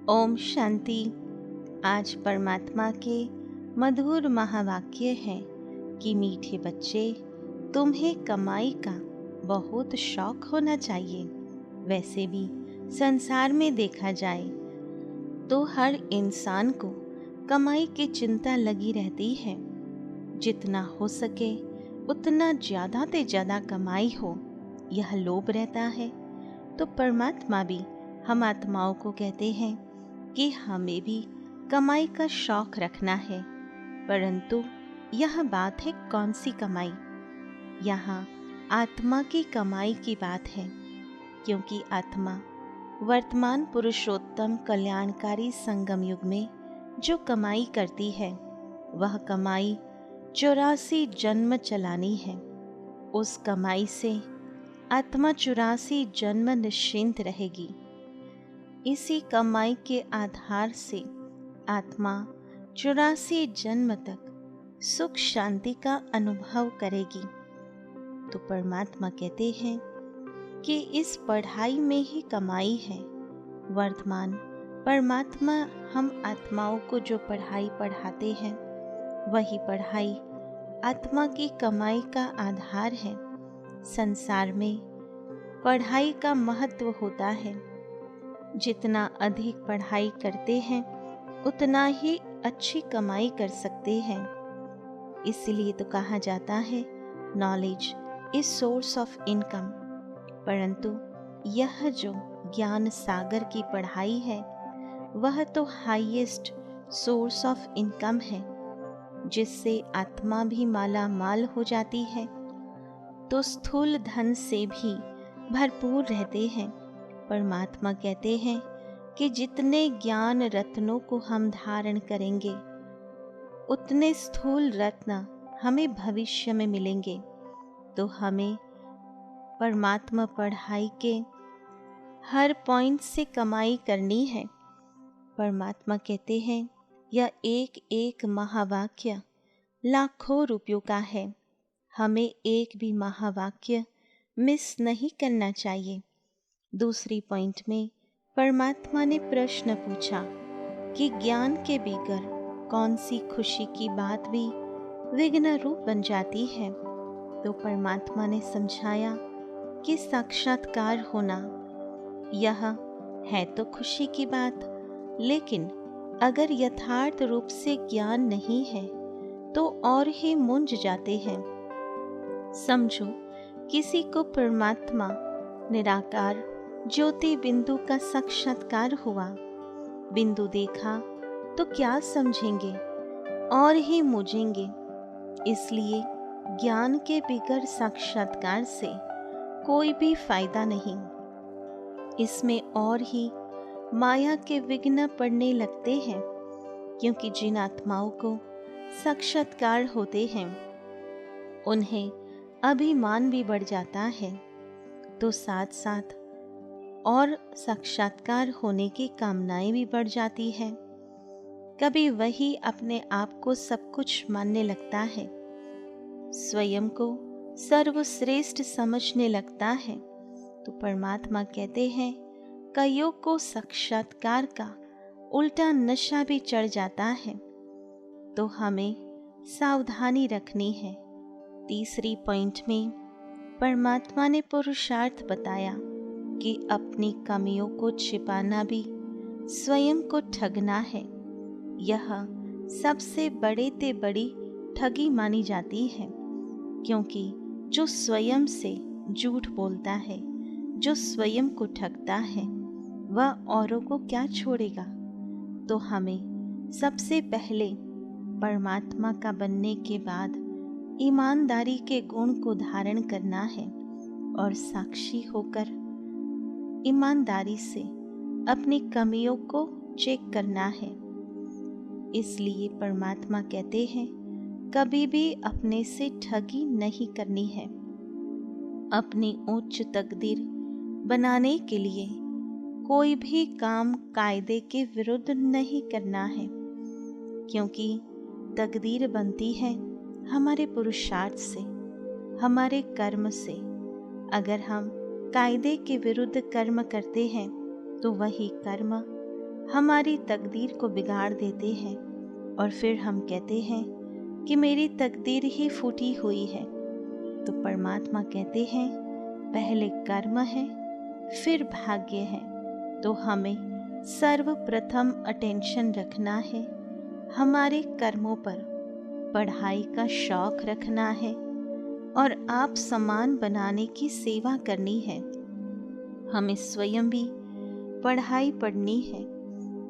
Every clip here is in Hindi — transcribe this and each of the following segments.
ओम शांति। आज परमात्मा के मधुर महावाक्य है कि मीठे बच्चे, तुम्हें कमाई का बहुत शौक होना चाहिए। वैसे भी संसार में देखा जाए तो हर इंसान को कमाई की चिंता लगी रहती है। जितना हो सके उतना ज़्यादा से ज़्यादा कमाई हो, यह लोभ रहता है। तो परमात्मा भी हम आत्माओं को कहते हैं कि हमें भी कमाई का शौक रखना है, परंतु यह बात है कौन सी कमाई। यहाँ आत्मा की कमाई की बात है, क्योंकि आत्मा वर्तमान पुरुषोत्तम कल्याणकारी संगम युग में जो कमाई करती है, वह कमाई 84 जन्म चलानी है। उस कमाई से आत्मा 84 जन्म निश्चिंत रहेगी। इसी कमाई के आधार से आत्मा 84 जन्म तक सुख शांति का अनुभव करेगी। तो परमात्मा कहते हैं कि इस पढ़ाई में ही कमाई है। वर्तमान परमात्मा हम आत्माओं को जो पढ़ाई पढ़ाते हैं, वही पढ़ाई आत्मा की कमाई का आधार है। संसार में पढ़ाई का महत्व होता है। जितना अधिक पढ़ाई करते हैं उतना ही अच्छी कमाई कर सकते हैं। इसलिए तो कहा जाता है knowledge is source of income. परंतु यह जो ज्ञान सागर की पढ़ाई है, वह तो हाईएस्ट सोर्स ऑफ इनकम है, जिससे आत्मा भी माला माल हो जाती है, तो स्थूल धन से भी भरपूर रहते हैं। परमात्मा कहते हैं कि जितने ज्ञान रत्नों को हम धारण करेंगे, उतने स्थूल रत्न हमें भविष्य में मिलेंगे। तो हमें परमात्मा पढ़ाई के हर पॉइंट से कमाई करनी है। परमात्मा कहते हैं यह एक एक महावाक्य लाखों रुपयों का है। हमें एक भी महावाक्य मिस नहीं करना चाहिए। दूसरी पॉइंट में परमात्मा ने प्रश्न पूछा कि ज्ञान के बगैर कौन सी खुशी की बात भी विघ्न रूप बन जाती है। तो परमात्मा ने समझाया कि साक्षात्कार होना यह है तो खुशी की बात, लेकिन अगर यथार्थ रूप से ज्ञान नहीं है तो और ही मूंझ जाते हैं। समझो किसी को परमात्मा निराकार ज्योति बिंदु का साक्षात्कार हुआ, बिंदु देखा तो क्या समझेंगे, और ही मूझेंगे। इसलिए ज्ञान के बगैर साक्षात्कार से कोई भी फायदा नहीं। इसमें और ही माया के विघ्न पड़ने लगते हैं, क्योंकि जिन आत्माओं को साक्षात्कार होते हैं उन्हें अभिमान भी बढ़ जाता है, तो साथ साथ और साक्षात्कार होने की कामनाएं भी बढ़ जाती है। कभी वही अपने आप को सब कुछ मानने लगता है, स्वयं को सर्वश्रेष्ठ समझने लगता है। तो परमात्मा कहते हैं कईयों को साक्षात्कार का उल्टा नशा भी चढ़ जाता है। तो हमें सावधानी रखनी है। तीसरी पॉइंट में परमात्मा ने पुरुषार्थ बताया कि अपनी कमियों को छिपाना भी स्वयं को ठगना है। यह सबसे बड़े ते बड़ी ठगी मानी जाती है, क्योंकि जो स्वयं से झूठ बोलता है, जो स्वयं को ठगता है, वह औरों को क्या छोड़ेगा। तो हमें सबसे पहले परमात्मा का बनने के बाद ईमानदारी के गुण को धारण करना है और साक्षी होकर ईमानदारी से अपनी कमियों को चेक करना है। इसलिए परमात्मा कहते हैं कभी भी अपने से ठगी नहीं करनी है। अपनी उच्च तकदीर बनाने के लिए कोई भी काम कायदे के विरुद्ध नहीं करना है, क्योंकि तकदीर बनती है हमारे पुरुषार्थ से, हमारे कर्म से। अगर हम कायदे के विरुद्ध कर्म करते हैं तो वही कर्म हमारी तकदीर को बिगाड़ देते हैं और फिर हम कहते हैं कि मेरी तकदीर ही फूटी हुई है। तो परमात्मा कहते हैं पहले कर्म है फिर भाग्य है। तो हमें सर्वप्रथम अटेंशन रखना है, हमारे कर्मों पर पढ़ाई का शौक रखना है और आप समान बनाने की सेवा करनी है। हमें स्वयं भी पढ़ाई पढ़नी है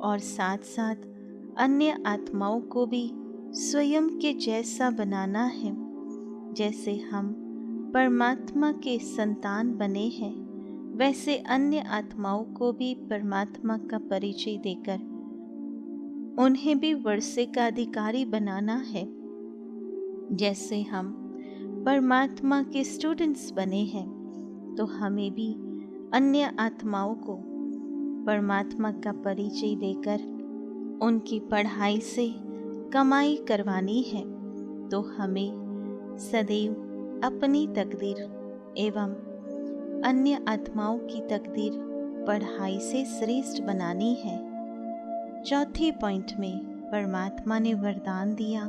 और साथ साथ अन्य आत्माओं को भी स्वयं के जैसा बनाना है। जैसे हम परमात्मा के संतान बने हैं, वैसे अन्य आत्माओं को भी परमात्मा का परिचय देकर उन्हें भी वर्षे का अधिकारी बनाना है। जैसे हम परमात्मा के स्टूडेंट्स बने हैं, तो हमें भी अन्य आत्माओं को परमात्मा का परिचय देकर उनकी पढ़ाई से कमाई करवानी है। तो हमें सदैव अपनी तकदीर एवं अन्य आत्माओं की तकदीर पढ़ाई से श्रेष्ठ बनानी है। चौथी पॉइंट में परमात्मा ने वरदान दिया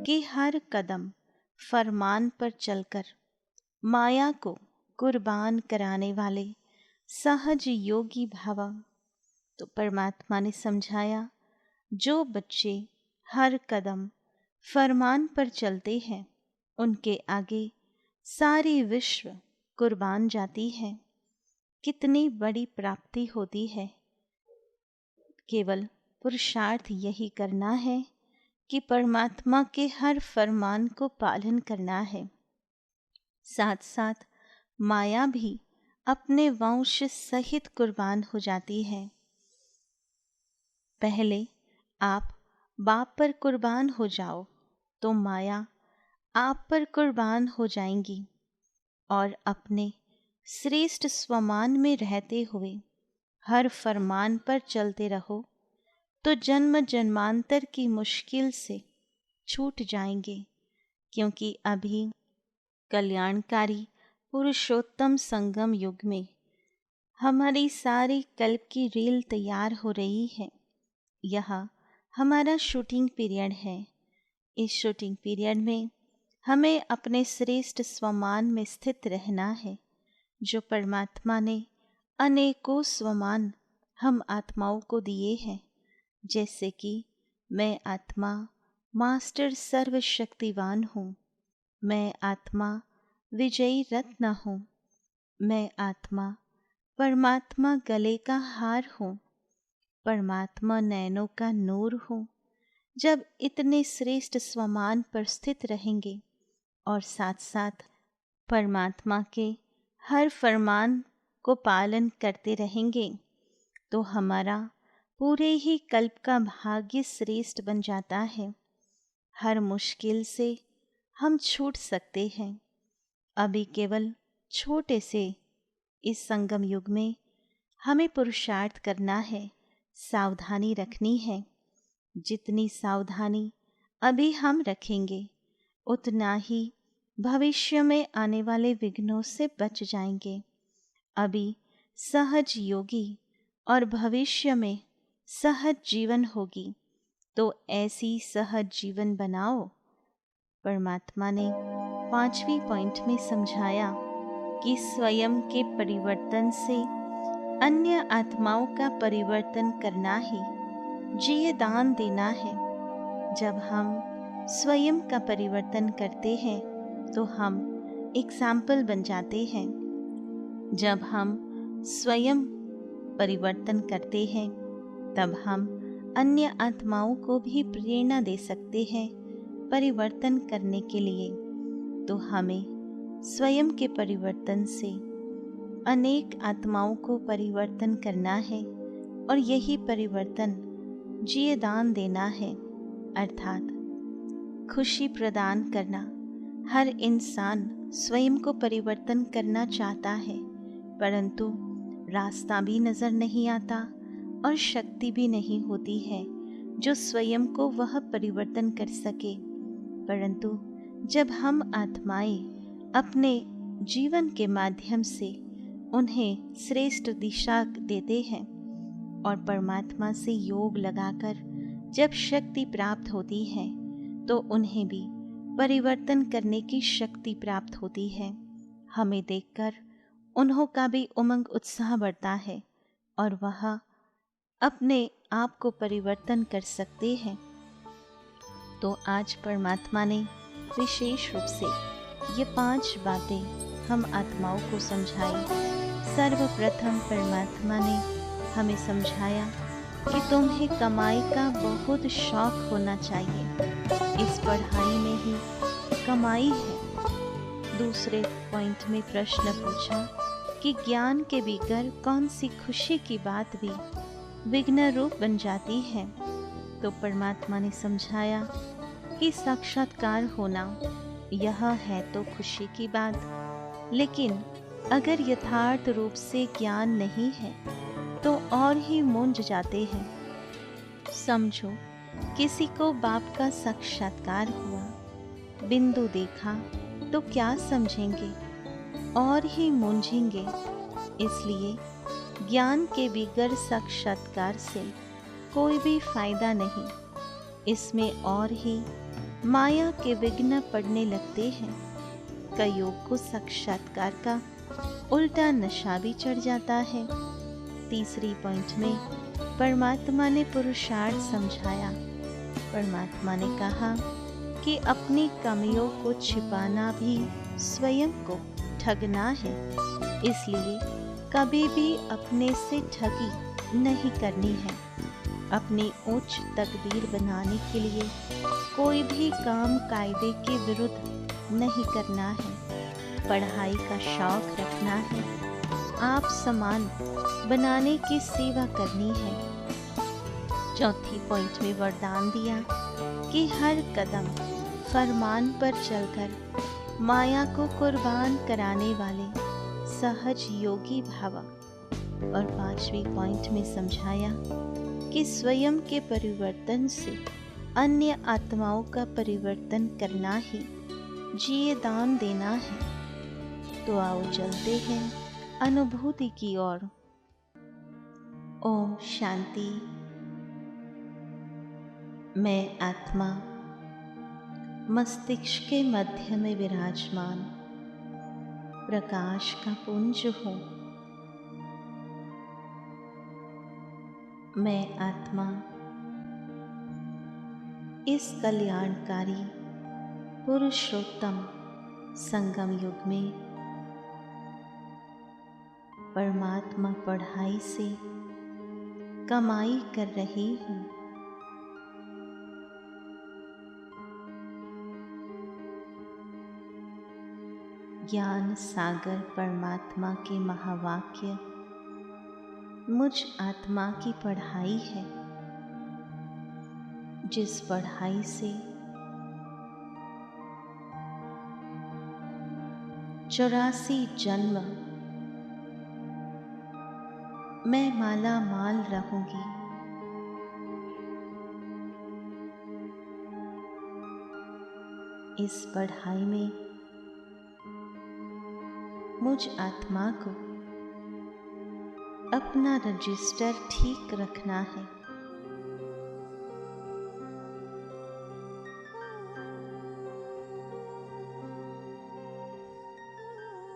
कि हर कदम फरमान पर चलकर माया को कुर्बान कराने वाले सहज योगी भव। तो परमात्मा ने समझाया जो बच्चे हर कदम फरमान पर चलते हैं उनके आगे सारी विश्व कुर्बान जाती है। कितनी बड़ी प्राप्ति होती है। केवल पुरुषार्थ यही करना है कि परमात्मा के हर फरमान को पालन करना है। साथ साथ माया भी अपने वंश सहित कुर्बान हो जाती है। पहले आप बाप पर कुर्बान हो जाओ तो माया आप पर कुर्बान हो जाएंगी और अपने श्रेष्ठ स्वमान में रहते हुए हर फरमान पर चलते रहो तो जन्म जन्मांतर की मुश्किल से छूट जाएंगे। क्योंकि अभी कल्याणकारी पुरुषोत्तम संगम युग में हमारी सारी कल्प की रील तैयार हो रही है। यह हमारा शूटिंग पीरियड है। इस शूटिंग पीरियड में हमें अपने श्रेष्ठ स्वमान में स्थित रहना है, जो परमात्मा ने अनेकों स्वमान हम आत्माओं को दिए हैं। जैसे कि मैं आत्मा मास्टर सर्वशक्तिवान हूँ, मैं आत्मा विजयी रत्न हूँ, मैं आत्मा परमात्मा गले का हार हूँ, परमात्मा नैनों का नूर हूँ। जब इतने श्रेष्ठ स्वमान पर स्थित रहेंगे और साथ साथ परमात्मा के हर फरमान को पालन करते रहेंगे तो हमारा पूरे ही कल्प का भाग्य श्रेष्ठ बन जाता है। हर मुश्किल से हम छूट सकते हैं। अभी केवल छोटे से इस संगम युग में हमें पुरुषार्थ करना है, सावधानी रखनी है। जितनी सावधानी अभी हम रखेंगे उतना ही भविष्य में आने वाले विघ्नों से बच जाएंगे। अभी सहज योगी और भविष्य में सहज जीवन होगी, तो ऐसी सहज जीवन बनाओ। परमात्मा ने 5वीं पॉइंट में समझाया कि स्वयं के परिवर्तन से अन्य आत्माओं का परिवर्तन करना ही जिये दान देना है। जब हम स्वयं का परिवर्तन करते हैं तो हम एग्जाम्पल बन जाते हैं। जब हम स्वयं परिवर्तन करते हैं तब हम अन्य आत्माओं को भी प्रेरणा दे सकते हैं परिवर्तन करने के लिए। तो हमें स्वयं के परिवर्तन से अनेक आत्माओं को परिवर्तन करना है और यही परिवर्तन जिये दान देना है, अर्थात खुशी प्रदान करना। हर इंसान स्वयं को परिवर्तन करना चाहता है, परंतु रास्ता भी नज़र नहीं आता और शक्ति भी नहीं होती है जो स्वयं को वह परिवर्तन कर सके। परंतु जब हम आत्माएं अपने जीवन के माध्यम से उन्हें श्रेष्ठ दिशा देते हैं और परमात्मा से योग लगाकर जब शक्ति प्राप्त होती है तो उन्हें भी परिवर्तन करने की शक्ति प्राप्त होती है। हमें देखकर उन्हों का भी उमंग उत्साह बढ़ता है और वह अपने आप को परिवर्तन कर सकते हैं। तो आज परमात्मा ने विशेष रूप से ये 5 बातें हम आत्माओं को समझाई। सर्वप्रथम परमात्मा ने हमें समझाया कि तुम्हें कमाई का बहुत शौक होना चाहिए। इस पढ़ाई में ही कमाई है। दूसरे पॉइंट में प्रश्न पूछा कि ज्ञान के बगैर कौन सी खुशी की बात भी विघ्न रूप बन जाती है। तो परमात्मा ने समझाया कि साक्षात्कार होना यह है तो खुशी की बात, लेकिन अगर यथार्थ रूप से ज्ञान नहीं है तो और ही मूंझ जाते हैं। समझो, किसी को बाप का साक्षात्कार हुआ, बिंदु देखा तो क्या समझेंगे, और ही मूंझेंगे। इसलिए ज्ञान के बगैर साक्षात्कार से कोई भी फायदा नहीं। इसमें और ही माया के विघ्न पड़ने लगते हैं। कईयों को साक्षात्कार का उल्टा नशा भी चढ़ जाता है। तीसरी पॉइंट में परमात्मा ने पुरुषार्थ समझाया। परमात्मा ने कहा कि अपनी कमियों को छिपाना भी स्वयं को ठगना है। इसलिए कभी भी अपने से ठगी नहीं करनी है। अपनी उच्च तकदीर बनाने के लिए कोई भी काम कायदे के विरुद्ध नहीं करना है। पढ़ाई का शौक रखना है। आप समान बनाने की सेवा करनी है। चौथी पॉइंट में वरदान दिया कि हर कदम फरमान पर चलकर माया को कुर्बान कराने वाले सहज योगी भावा। और 5वीं पॉइंट में समझाया कि स्वयं के परिवर्तन से अन्य आत्माओं का परिवर्तन करना ही जिए दान देना है। तो आओ चलते हैं अनुभूति की ओर। ओम शांति। मैं आत्मा मस्तिष्क के मध्य में विराजमान प्रकाश का पुंज हूँ। मैं आत्मा इस कल्याणकारी पुरुषोत्तम संगम युग में परमात्मा पढ़ाई से कमाई कर रही हूँ। ज्ञान सागर परमात्मा के महावाक्य मुझ आत्मा की पढ़ाई है, जिस पढ़ाई से 84 जन्म मैं माला माल रहूंगी। इस पढ़ाई में मुझ आत्मा को अपना रजिस्टर ठीक रखना है।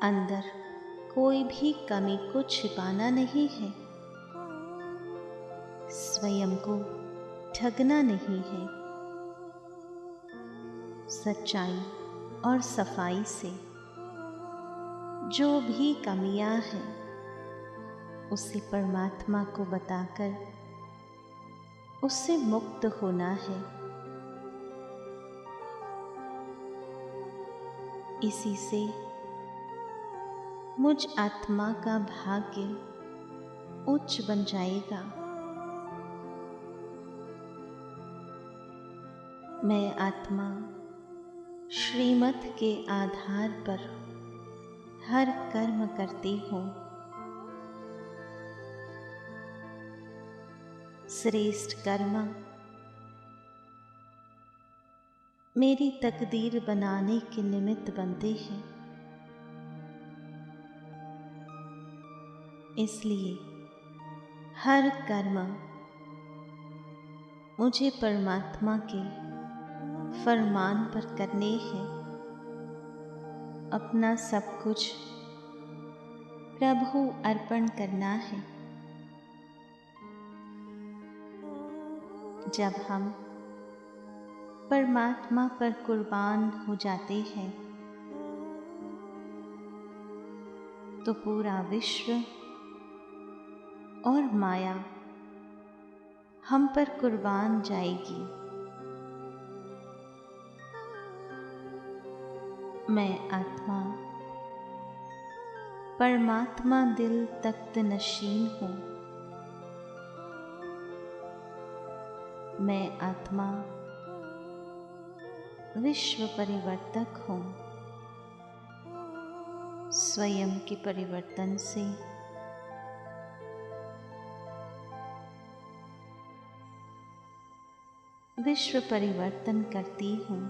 अंदर कोई भी कमी को छिपाना नहीं है। स्वयं को ठगना नहीं है। सच्चाई और सफाई से जो भी कमियां हैं उसे परमात्मा को बताकर उससे मुक्त होना है। इसी से मुझ आत्मा का भाग्य उच्च बन जाएगा। मैं आत्मा श्रीमत के आधार पर हर कर्म करती हूँ। श्रेष्ठ कर्म मेरी तकदीर बनाने के निमित्त बनते हैं। इसलिए हर कर्म मुझे परमात्मा के फरमान पर करने हैं। अपना सब कुछ प्रभु अर्पण करना है। जब हम परमात्मा पर कुर्बान हो जाते हैं तो पूरा विश्व और माया हम पर कुर्बान जाएगी। मैं आत्मा परमात्मा दिल तख्त नशीन हूँ। मैं आत्मा विश्व परिवर्तक हूँ। स्वयं के परिवर्तन से विश्व परिवर्तन करती हूँ।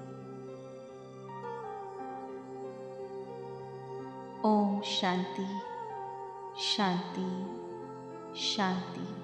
ओम शांति शांति शांति।